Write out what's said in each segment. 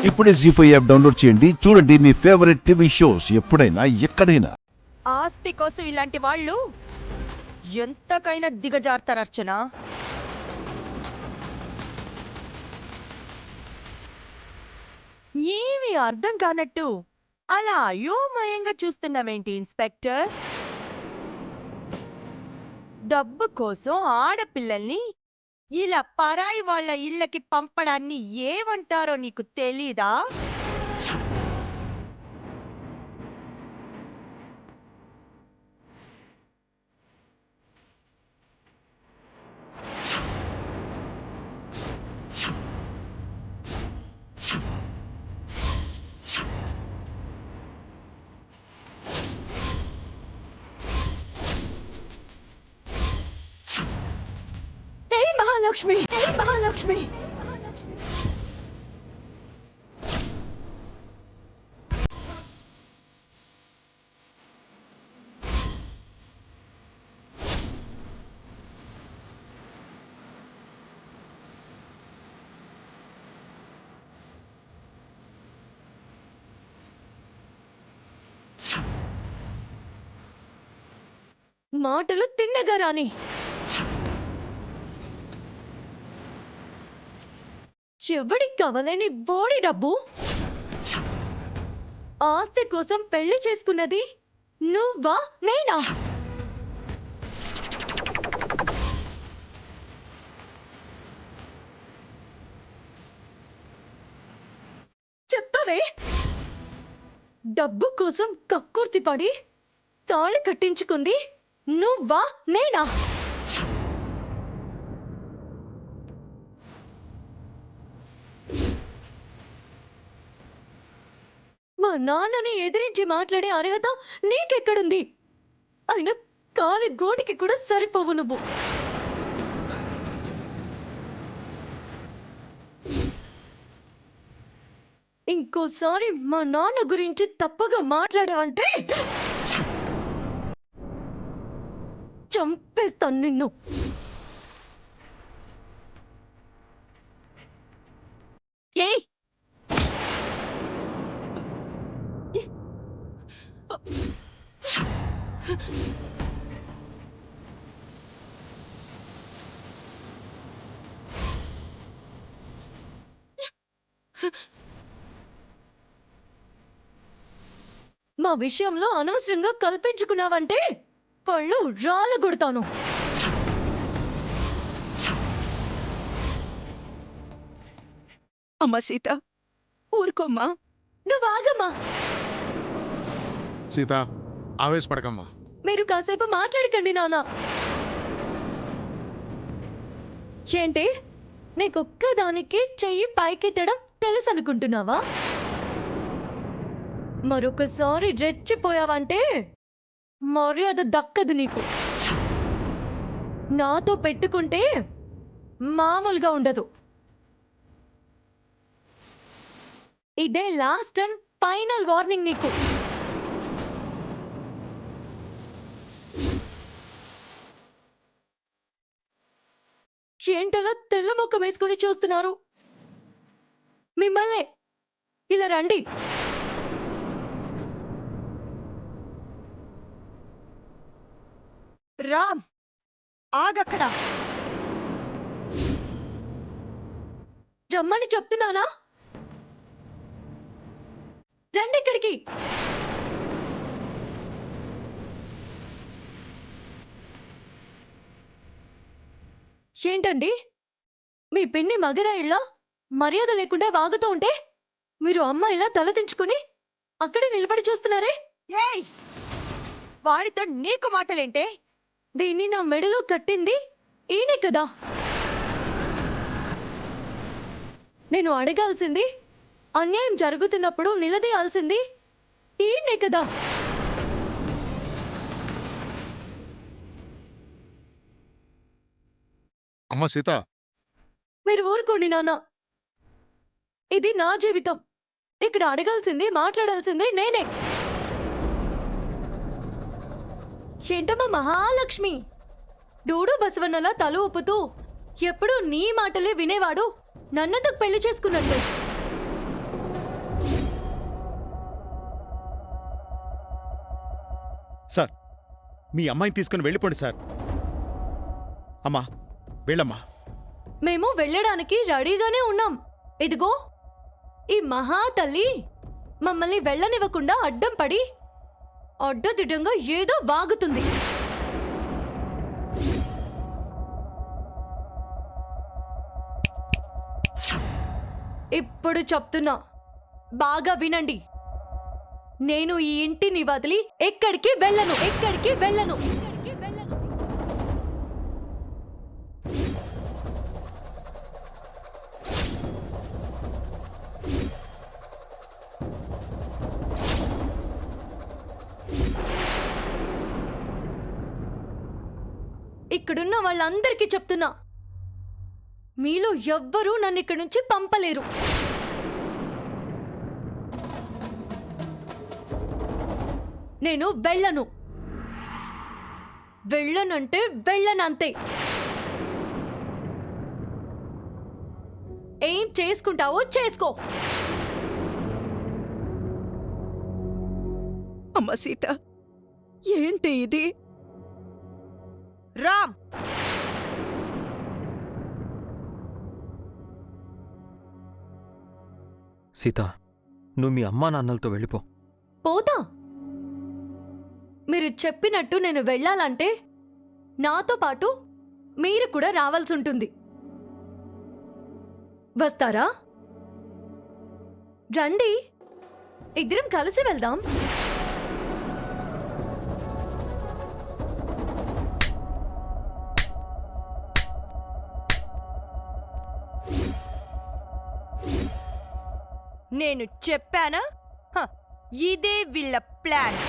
ఇప్పుడే జీ5 app download చేయండి. చూడండి మీ ఫేవరెట్ టీవీ షోస్ ఎప్పుడైనా ఎక్కడైనా. ఆస్తి కోసం ఇలాంటి వాళ్ళు ఎంతకైనా దిగజారుతారు అర్చన. ఏమి అర్థం కానట్టు అలా అయోమయంగా చూస్తున్నామేంటి ఇన్స్పెక్టర్? డబ్బు కోసం ఆడపిల్లల్ని ఇలా పరాయి వాళ్ళ ఇళ్ళకి పంపడాన్ని ఏమంటారో నీకు తెలీదా? మహాలక్ష్మి, మహాలక్ష్మి, మాటలు తిన్నగా రాని. ఎవడికి కావాలని బోడి డబ్బు? ఆస్తి కోసం పెళ్లి చేసుకున్నది నువ్వా నేనా? చెప్పవే. డబ్బు కోసం కక్కుర్తి పడి తాళి కట్టించుకుంది నువ్వా నేనా? మా నాన్నని ఎదిరించి మాట్లాడే అర్హత నీకెక్కడుంది? అయినా కాలి గోటికి కూడా సరిపోవు నువ్వు. ఇంకోసారి మా నాన్న గురించి తప్పుగా మాట్లాడావంటే చంపేస్తాను నిన్ను. ఏయ్, మా విషయంలో అనవసరంగా కల్పించుకున్నావంటే పళ్ళు రాలగొడతాను. అమ్మ సీత, ఊరుకోమ్మా. నువ్వు ఆగమ్మా. సీత, ఆవేశపడకమ్మా. మీరు కాసేపు మాట్లాడకండి నాన్న. ఏంటి, నీకొక్కదానికి చెయ్యి పైకెత్తడం తెలుసు అనుకుంటున్నావా? మరొకసారి రెచ్చిపోయావంటే మర్యాద దక్కదు నీకు. నాతో పెట్టుకుంటే మామూలుగా ఉండదు. ఇదే లాస్ట్ అండ్ ఫైనల్ వార్నింగ్ నీకు. ఏంటలా తెల్ల మొక్క వేసుకుని చూస్తున్నారు? మిమ్మల్ని ఇలా రండి. రామ్, ఆగక్కడ. రమ్మని చెప్తున్నానా? రండి ఇక్కడికి. ఏంటండి, మీ పిన్ని మగరాయిళ్ళ మర్యాద లేకుండా వాగుతూ ఉంటే మీరు అమ్మాయిలా తలదించుకుని అక్కడే నిలబడి చూస్తున్నారే? ఏయ్, వాడితో నీకు మాటలేంటే? దీన్ని నా మెడలో కట్టింది ఈయనే కదా. నేను అడగాల్సింది, అన్యాయం జరుగుతున్నప్పుడు నిలదీయాల్సింది ఈయనే కదా. అమ్మ సీత, మీరు ఊరుకోండి నాన్న. ఇది నా జీవితం. ఇక్కడ అడగాల్సింది, మాట్లాడాల్సింది నేనే. ఏంటమ్మా మహాలక్ష్మి, డూడు బసవన్నలా తల ఊపుతూ ఎప్పుడూ నీ మాటలే వినేవాడు నన్నెందుకు పెళ్లి చేసుకున్నట్టు? సార్ మీ అమ్మాయిని తీసుకుని వెళ్ళిపోండి సార్. అమ్మా వెళ్ళమ్మా. మేము వెళ్ళడానికి రెడీగానే ఉన్నాం. ఇదిగో ఈ మహా తల్లి మమ్మల్ని వెళ్ళనివ్వకుండా అడ్డం పడి అడ్డదిడ్డంగా ఏదో వాగుతుంది. ఇప్పుడు చెప్తున్నా, బాగా వినండి. నేను ఈ ఇంటిని వదిలి ఎక్కడికి వెళ్ళను, ఎక్కడికి వెళ్ళను. ఇక్కడున్న వాళ్ళందరికీ చెప్తున్నా, మీలో ఎవ్వరూ నన్ను ఇక్కడి నుంచి పంపలేరు. నేను వెళ్ళను. వెళ్ళనంటే వెళ్ళనంతే. ఏం చేసుకుంటావో చేసుకో. అమ్మ సీత, ఏంటి ఇది? రామ్, సీత, నువ్వు మీ అమ్మా నాన్నలతో వెళ్ళిపో. పోతా. మీరు చెప్పినట్టు నేను వెళ్ళాలంటే నాతో పాటు మీరు కూడా రావాల్సి ఉంటుంది. వస్తారా? రండి, ఇద్దరం కలిసి వెళ్దాం. నేను చెప్పానా? హ, ఇదే వీళ్ళ ప్లాన్.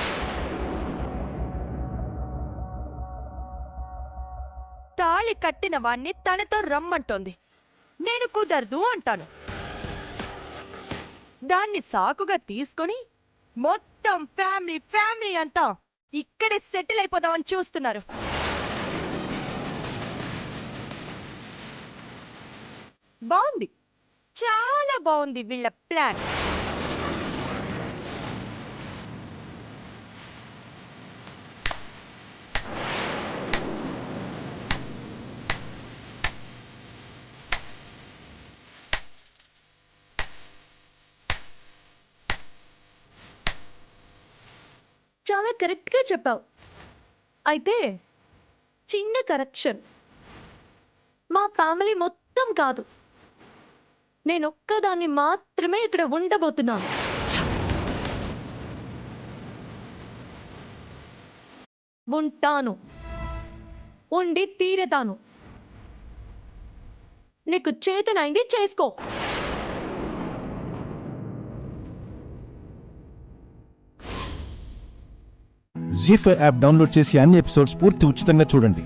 తాళి కట్టిన వాణ్ణి తనతో రమ్మంటోంది. నేను కుదరదు అంటాను. దాన్ని సాకుగా తీసుకొని మొత్తం ఫ్యామిలీ అంతా ఇక్కడే సెటిల్ అయిపోదామని చూస్తున్నారు. బాగుంది, చాలా బాగుంది వీళ్ళ ప్లాన్. చాలా కరెక్ట్గా చెప్పావు. అయితే చిన్న కరెక్షన్. మా ఫ్యామిలీ మొత్తం కాదు, నేనొక్కదాన్ని మాత్రమే ఇక్కడ ఉండబోతున్నాను. ఉంటాను, ఉండి తీరతాను. నీకు చేతనైంది చేసుకో. జీ5 యాప్ డౌన్లోడ్ చేసి అన్ని ఎపిసోడ్స్ పూర్తి ఉచితంగా చూడండి.